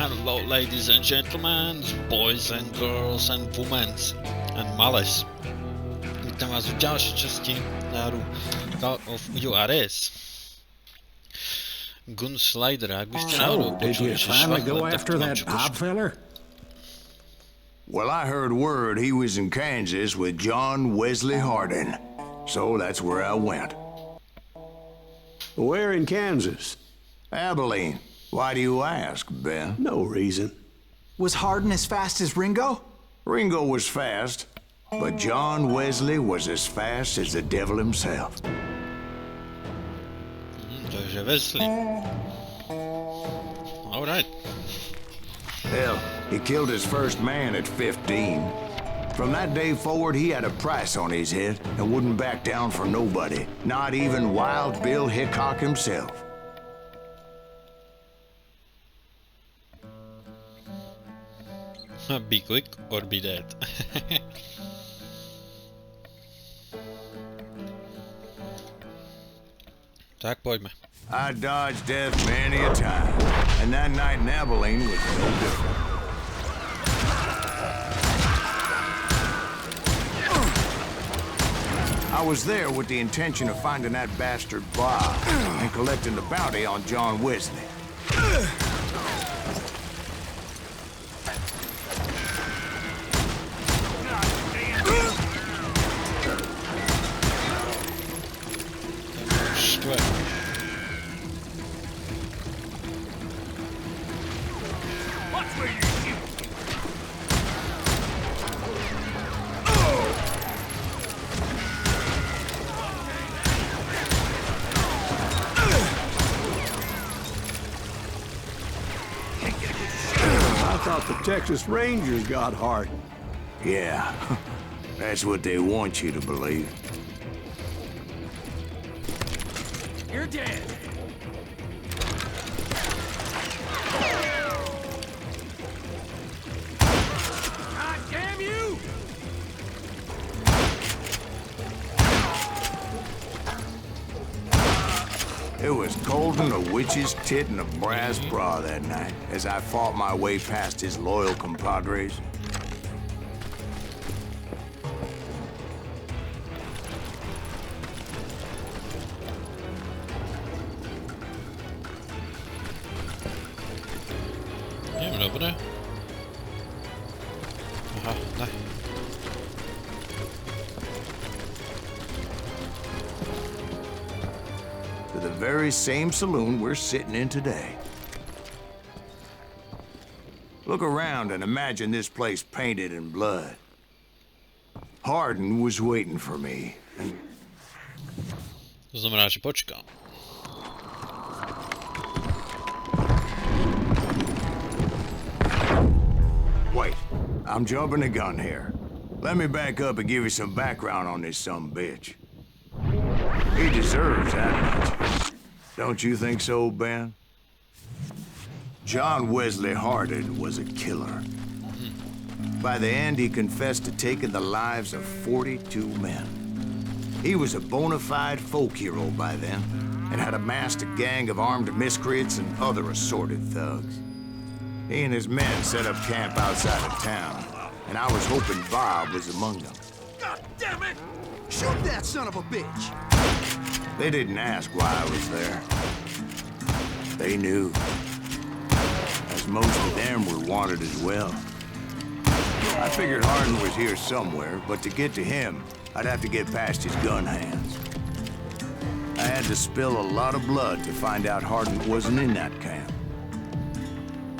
Hello, ladies and gentlemen, boys and girls and women and males. Vítam vás v ďalšej časti hru Call of Juarez Gunslinger. Ak by ste náhodou počuli, že švahlen, tak to mám čo poško. Well, I heard word he was in Kansas with John Wesley Hardin, so that's where I went. Where in Kansas? Abilene. Why do you ask, Ben? No reason. Was Hardin as fast as Ringo? Ringo was fast, but John Wesley was as fast as the devil himself. Takže Wesley. All right. Hell, he killed his first man at 15. From that day forward, he had a price on his head and wouldn't back down for nobody, not even Wild Bill Hickok himself. Be quick or be dead. Tak poďme. I dodged death many a time, and that night in Abilene was no different. I was there with the intention of finding that bastard Bob and collecting the bounty on John Wesley. Texas Rangers got Hardin. Yeah, that's what they want you to believe. You're dead. God damn you! It was cold in a witch's tit and a brass bra that night as I fought my way past his loyal compadres. Nie, dobre. Aha, daj. To the very same saloon we're sitting in today. Look around and imagine this place painted in blood. Hardin was waiting for me, and... To znamená, že počkám. Wait, I'm jumping the gun here. Let me back up and give you some background on this sumbitch. He deserves that much. Don't you think so, Ben? John Wesley Hardin was a killer. By the end, he confessed to taking the lives of 42 men. He was a bona fide folk hero by then, and had amassed a gang of armed miscreants and other assorted thugs. He and his men set up camp outside of town, and I was hoping Bob was among them. God damn it! Shoot that son of a bitch! They didn't ask why I was there. They knew. As most of them were wanted as well. I figured Hardin was here somewhere, but to get to him, I'd have to get past his gun hands. I had to spill a lot of blood to find out Hardin wasn't in that camp.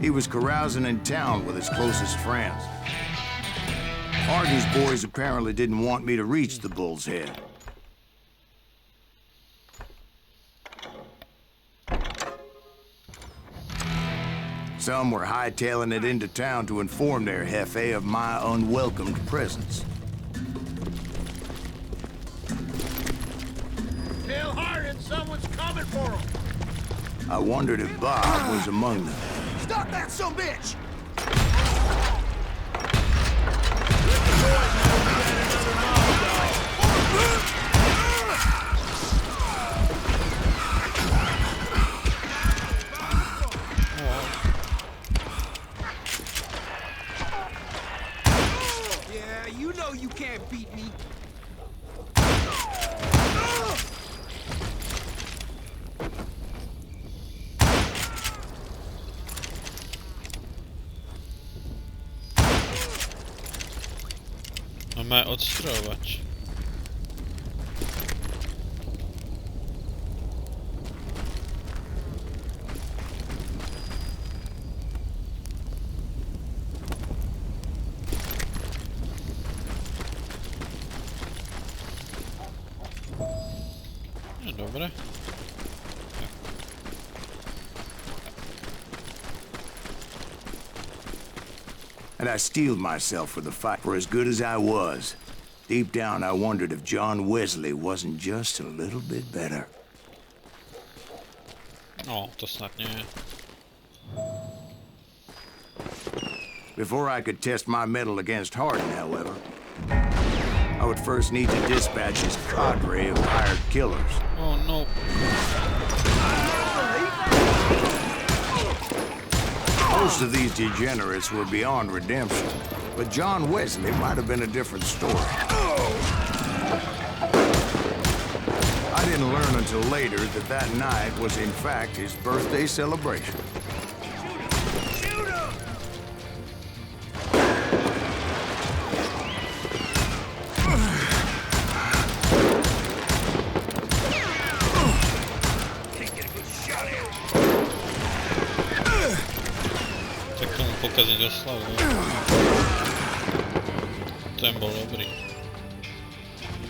He was carousing in town with his closest friends. Hardin's boys apparently didn't want me to reach the Bull's Head. Some were hightailing it into town to inform their jefe of my unwelcomed presence. Tell Hardin someone's coming for him! I wondered if Bob was among them. Stop that sumbitch! can't beat me. Máme odstrojovač. No dobre. And I steeled myself for the fight. For as good as I was, deep down I wondered if John Wesley wasn't just a little bit better. O, to snad nie. Before I could test my mettle against Hardin, however, I would first need to dispatch his cadre of hired killers. O, no. Most of these degenerates were beyond redemption, but John Wesley might have been a different story. I didn't learn until later that that night was in fact his birthday celebration. Shoot him! Can't get a good shot at him. Tak tomu pokaziť oslavu. Ten bol dobrý.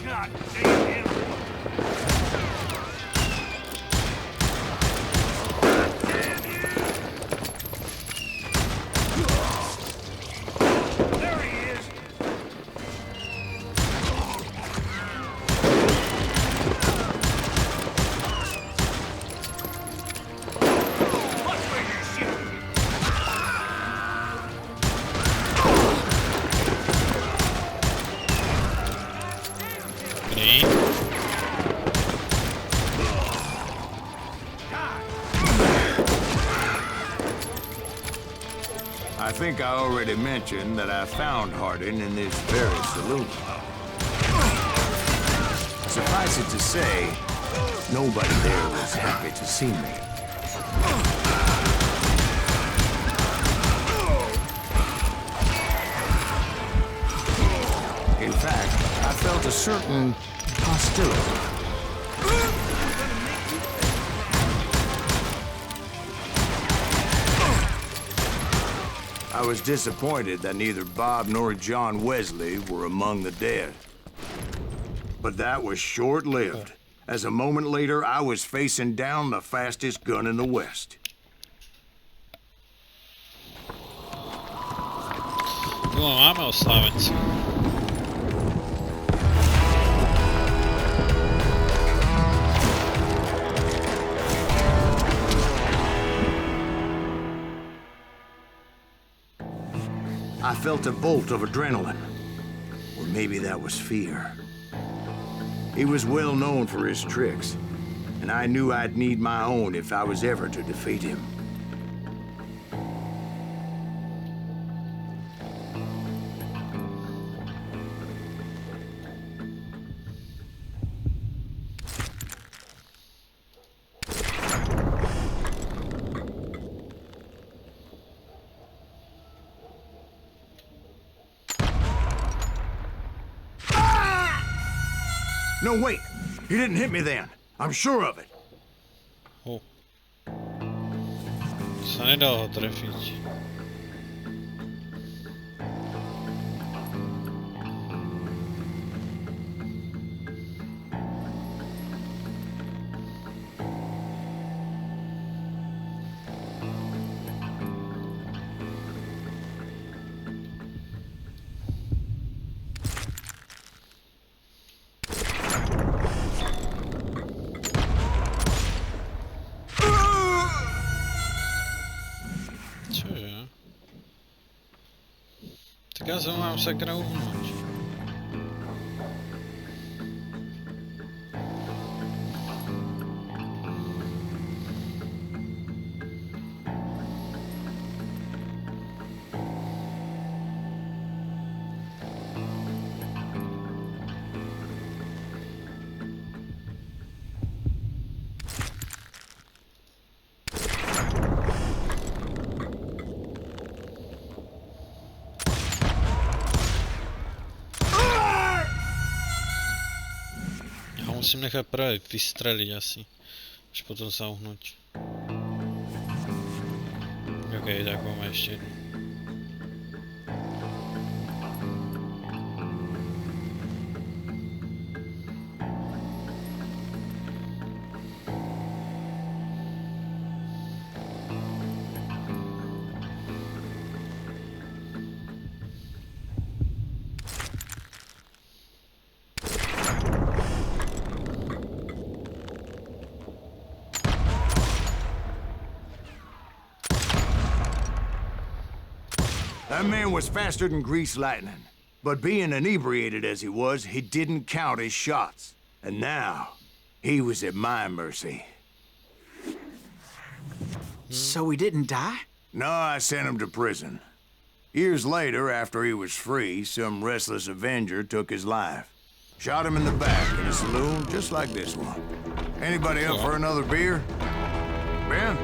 God damn him! There he is! Watch where you're shooting! Dobrý. I think I already mentioned that I found Hardin in this very saloon. Suffice it to say, nobody there was happy to see me. In fact, I felt a certain hostility. I was disappointed that neither Bob nor John Wesley were among the dead. But that was short-lived, as a moment later I was facing down the fastest gun in the West. Tu máme oslávenci. I felt a bolt of adrenaline. Or maybe that was fear. He was well known for his tricks, and I knew I'd need my own if I was ever to defeat him. No, wait! He didn't hit me then. I'm sure of it. Oh. Sa nedalo ho trefiť. Čože? Tak ja sa mám sakra uhnúť. musím nechat právě vystřelit asi. Až potom sa uhnúť. OK, tak máme ještě jednu. That man was faster than greased lightning. But being inebriated as he was, he didn't count his shots. And now, he was at my mercy. So he didn't die? No, I sent him to prison. Years later, after he was free, some restless Avenger took his life. Shot him in the back in a saloon just like this one. Anybody up for another beer? Ben?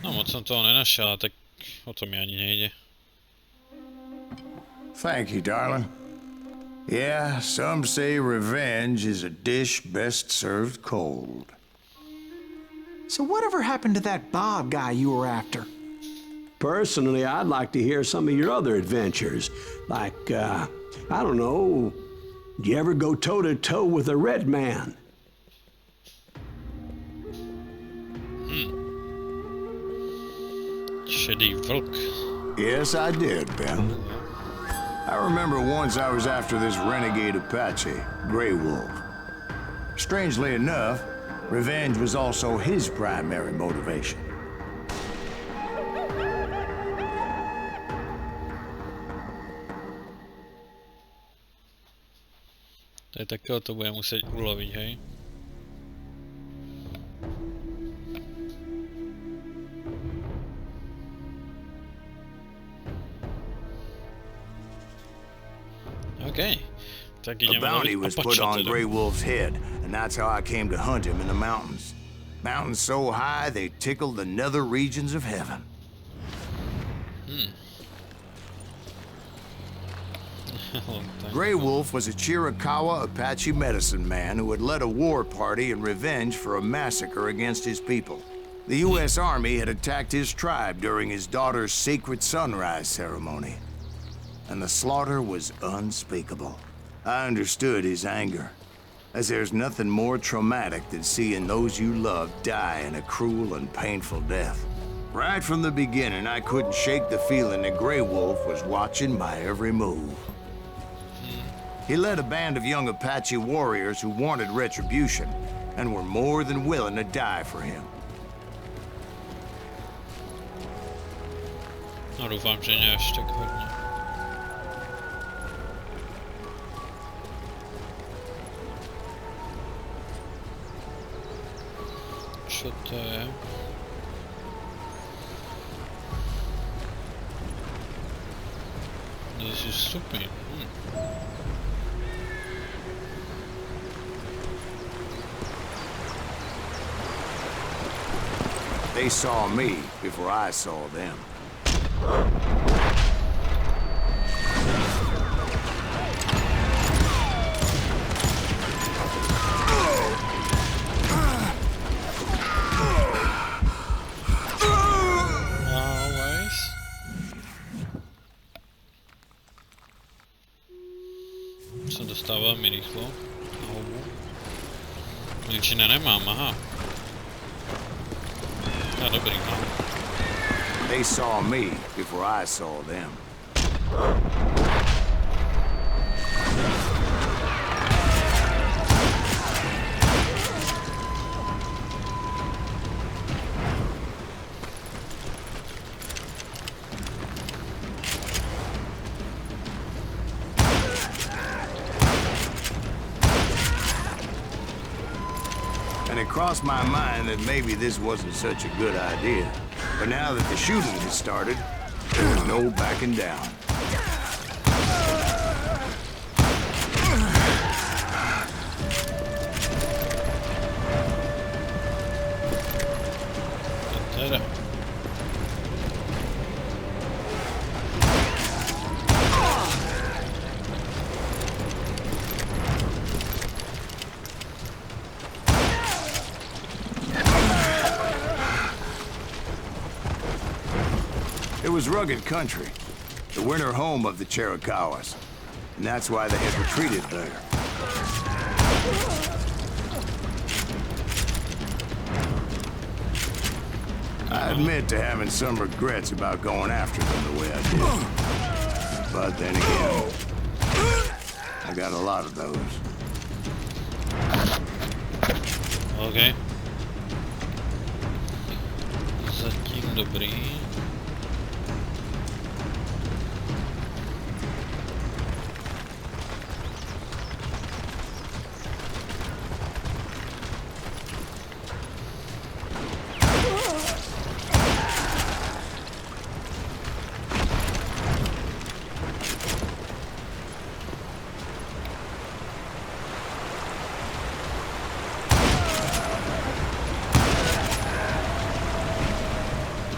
No moc som toho nenašel, tak o to mi ani nejde. Thank you, darling. Yeah, some say revenge is a dish best served cold. So whatever happened to that Bob guy you were after? Personally, I'd like to hear some of your other adventures. Like, I don't know, did you ever go toe-to-toe with a red man? Šedý vlk. Yes, I did, Ben. I remember once I was after this renegade Apache, Grey Wolf. Strangely enough, revenge was also his primary motivation. To je takého to bude muset ulovit, hej? Okay. A bounty was put on Grey Wolf's head, and that's how I came to hunt him in the mountains. Mountains so high they tickled the nether regions of heaven. Grey Wolf was a Chiricahua Apache medicine man who had led a war party in revenge for a massacre against his people. The U.S. Army had attacked his tribe during his daughter's sacred sunrise ceremony, and the slaughter was unspeakable. I understood his anger, as there's nothing more traumatic than seeing those you love die in a cruel and painful death. Right from the beginning, I couldn't shake the feeling that Grey Wolf was watching my every move. He led a band of young Apache warriors who wanted retribution and were more than willing to die for him. No doufám, že ne až tak hodně. Co to je? This is stupid. They saw me before I saw them. Se dostává velmi rychlo. Ličina nemám, aha. No, dobrý, mám. They saw me before I saw them. And it crossed my mind that maybe this wasn't such a good idea. But now that the shooting has started, there was no backing down. was rugged country, the winter home of the Chiricahuas, and that's why they had retreated there. I admit to having some regrets about going after them the way I did. But then again, I got a lot of those. OK. Zatím dobrý.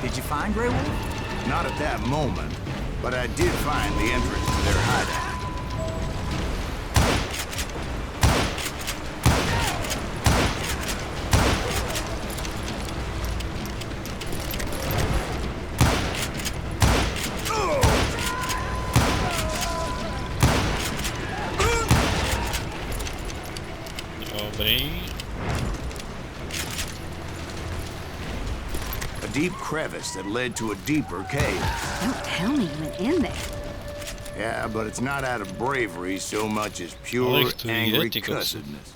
Did you find Grey Wolf? Not at that moment, but I did find the entrance to their hideout. Dobrý. A deep crevice that led to a deeper cave. Don't tell me you went in there. Yeah, but it's not out of bravery so much as pure, Ligt angry etikos. cussedness.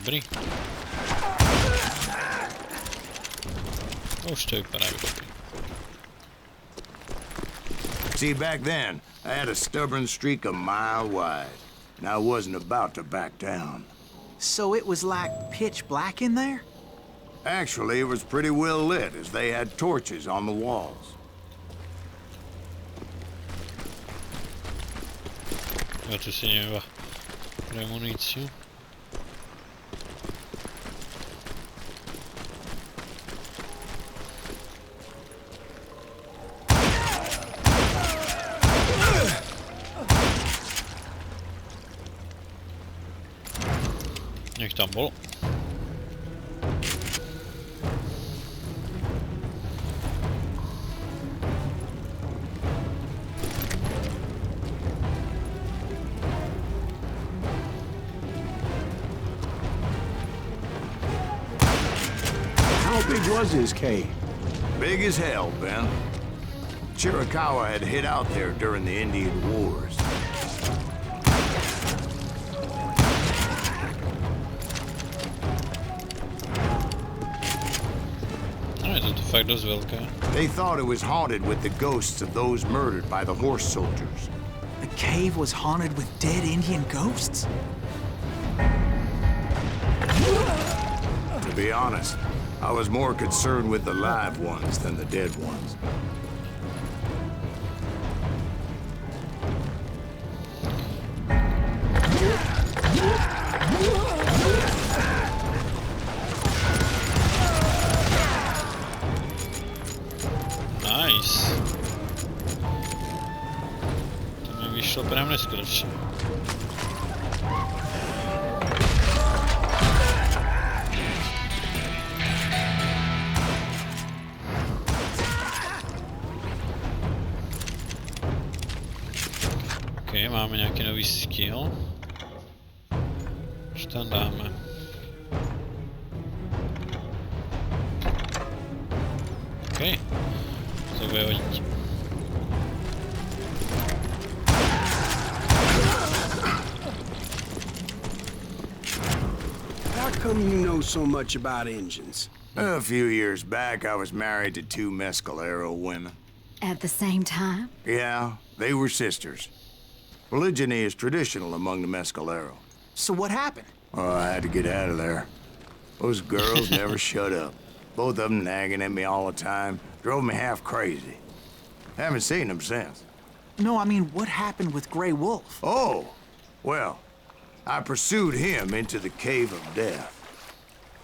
Dobrý. Už to vypadá dobrý. See, back then, I had a stubborn streak a mile wide, and I wasn't about to back down. So it was like pitch black in there? Actually, it was pretty well lit, as they had torches on the walls. A tu si nevá pre muníciu. Nech tam bol. How big was his cave? Big as hell, Ben. Chiricahua had hid out there during the Indian Wars. No, je to fakt dosť veľké. They thought it was haunted with the ghosts of those murdered by the horse soldiers. The cave was haunted with dead Indian ghosts? To be honest, I was more concerned with the live ones than the dead ones. Nice. To mi vyšlo prám neskročne. OK, máme nejaký nový skill. Čo tam dáme? OK. To bude hodiť. How come you know so much about engines? A few years back, I was married to two Mescalero women. At the same time? Yeah, they were sisters. Polygyny is traditional among the Mescalero. So what happened? Oh, I had to get out of there. Those girls never shut up. Both of them nagging at me all the time. Drove me half crazy. Haven't seen them since. No, I mean, what happened with Grey Wolf? Oh, well, I pursued him into the Cave of Death.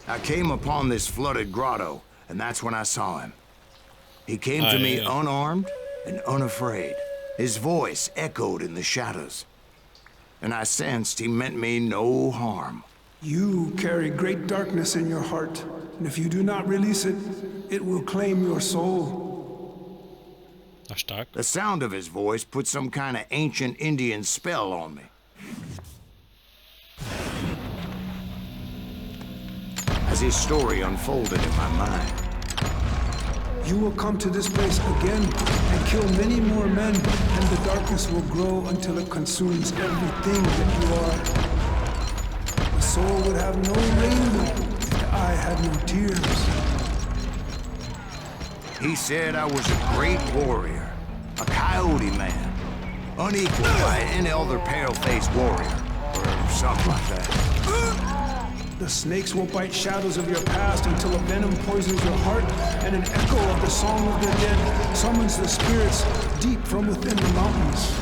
I came upon this flooded grotto, and that's when I saw him. He came to me unarmed and unafraid. His voice echoed in the shadows, and I sensed he meant me no harm. You carry great darkness in your heart, and if you do not release it, it will claim your soul. Až tak. The sound of his voice put some kind of ancient Indian spell on me. As his story unfolded in my mind, You will come to this place again and kill many more men, and the darkness will grow until it consumes everything that you are. The soul would have no rainbow if the eye had no tears. he said I was a great warrior, a coyote man, unequaled by any other pale-faced warrior, or something like that. The snakes will bite shadows of your past until a venom poisons your heart, and an echo of the song of the dead summons the spirits deep from within the mountains.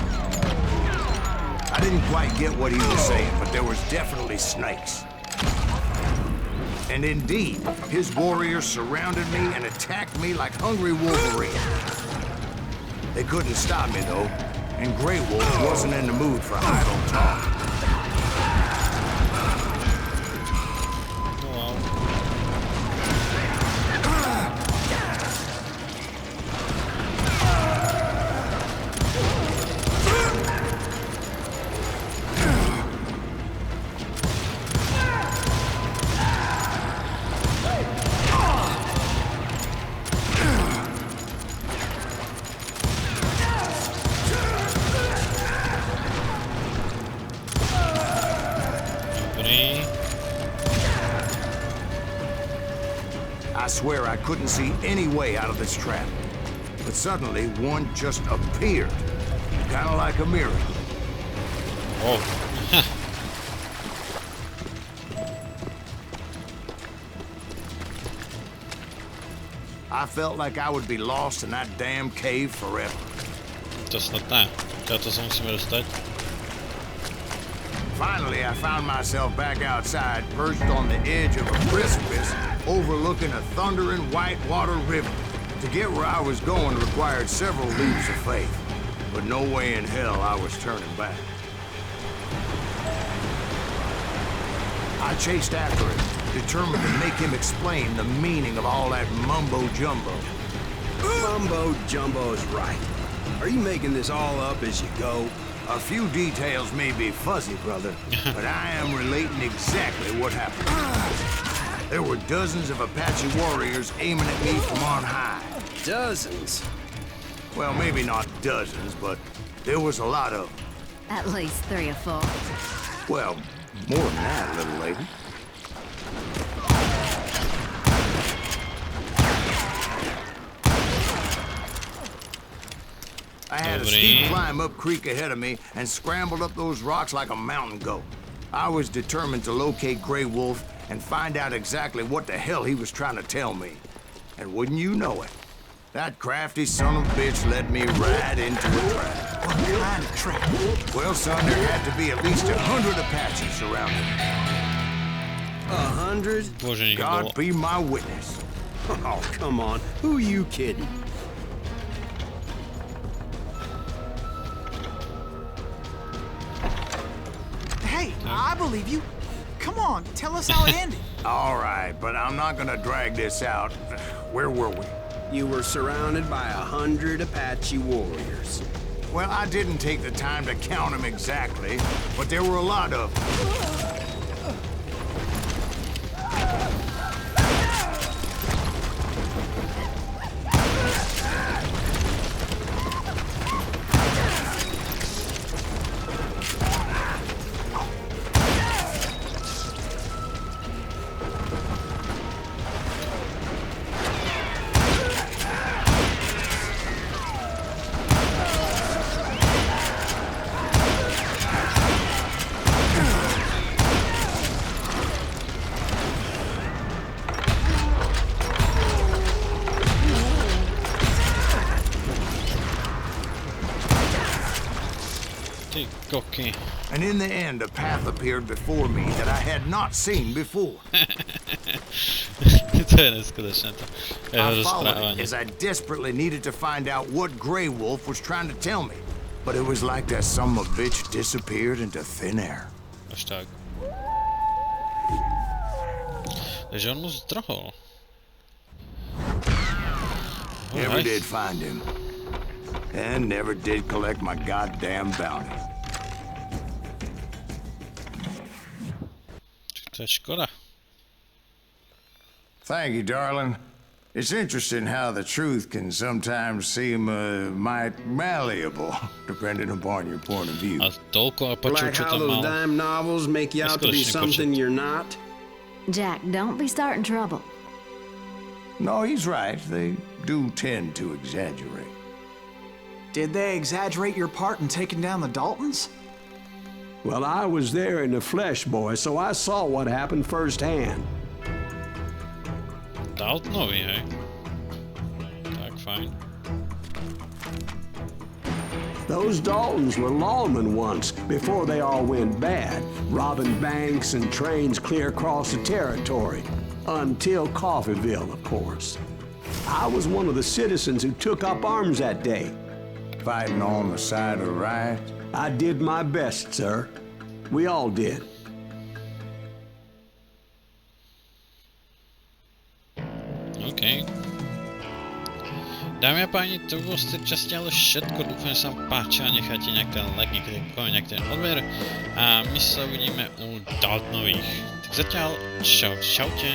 I didn't quite get what he was saying, but there was definitely snakes. And indeed, his warriors surrounded me and attacked me like hungry wolverines. They couldn't stop me, though, and Grey Wolf wasn't in the mood for idle talk. I swear I couldn't see any way out of this trap. But suddenly, one just appeared. Kind of like a miracle. Oh. I felt like I would be lost in that damn cave forever. To snad ne. To se musíme dostat. Finally, I found myself back outside, perched on the edge of a precipice, overlooking a thundering whitewater river. To get where I was going required several leaps of faith, but no way in hell I was turning back. I chased after him, determined to make him explain the meaning of all that mumbo-jumbo. Mumbo-jumbo is right. Are you making this all up as you go? A few details may be fuzzy, brother, but I am relating exactly what happened. There were dozens of Apache warriors aiming at me from on high. Dozens? Well, maybe not dozens, but there was a lot of them. At least 3 or 4. Well, more than that, little lady. I had a steep climb up creek ahead of me and scrambled up those rocks like a mountain goat. I was determined to locate Grey Wolf and find out exactly what the hell he was trying to tell me. And wouldn't you know it, that crafty son of a bitch led me right into a trap. What kind of trap? Well, son, there had to be at least 100 Apaches surrounding me. 100? Bože, nech God bylo. be my witness. Oh, come on. Who are you kidding? Hey, I believe you. Come on, tell us how it ended. All right, but I'm not gonna drag this out. Where were we? You were surrounded by 100 Apache warriors. Well, I didn't take the time to count them exactly, but there were a lot of them. skoky. And in the end, a path appeared before me that I had not seen before. To je neskutečné to. Jeho I followed rozprávanie. it as I desperately needed to find out what Grey Wolf was trying to tell me. But it was like that son of a bitch disappeared into thin air. Až tak. Takže on mu zdrohol. Never did find him. And never did collect my goddamn bounty. To je škoda. Thank you, darling. It's interesting how the truth can sometimes seem might malleable, depending upon your point of view. A toľko a počuť, Like čo how to those mal. dime novels make you out to be Neskutečný something počet. you're not. Jack, don't be starting trouble. No, he's right. They do tend to exaggerate. Did they exaggerate your part in taking down the Daltons? Well, I was there in the flesh, boy, so I saw what happened firsthand. Daltonovi, hej? Tak, fajn. Those Daltons were lawmen once, before they all went bad, robbing banks and trains clear across the territory. Until Coffeeville, of course. I was one of the citizens who took up arms that day. Fighting on the side of right. I did my best, sir. We all did. OK. Dámy a páni, to bolo z tej časti ale všetko. Dúfam, že sa vám páčilo. Nechajte nejaké like, nejaký odber. A my sa uvidíme u Daltonových. Tak zatiaľ, čaute.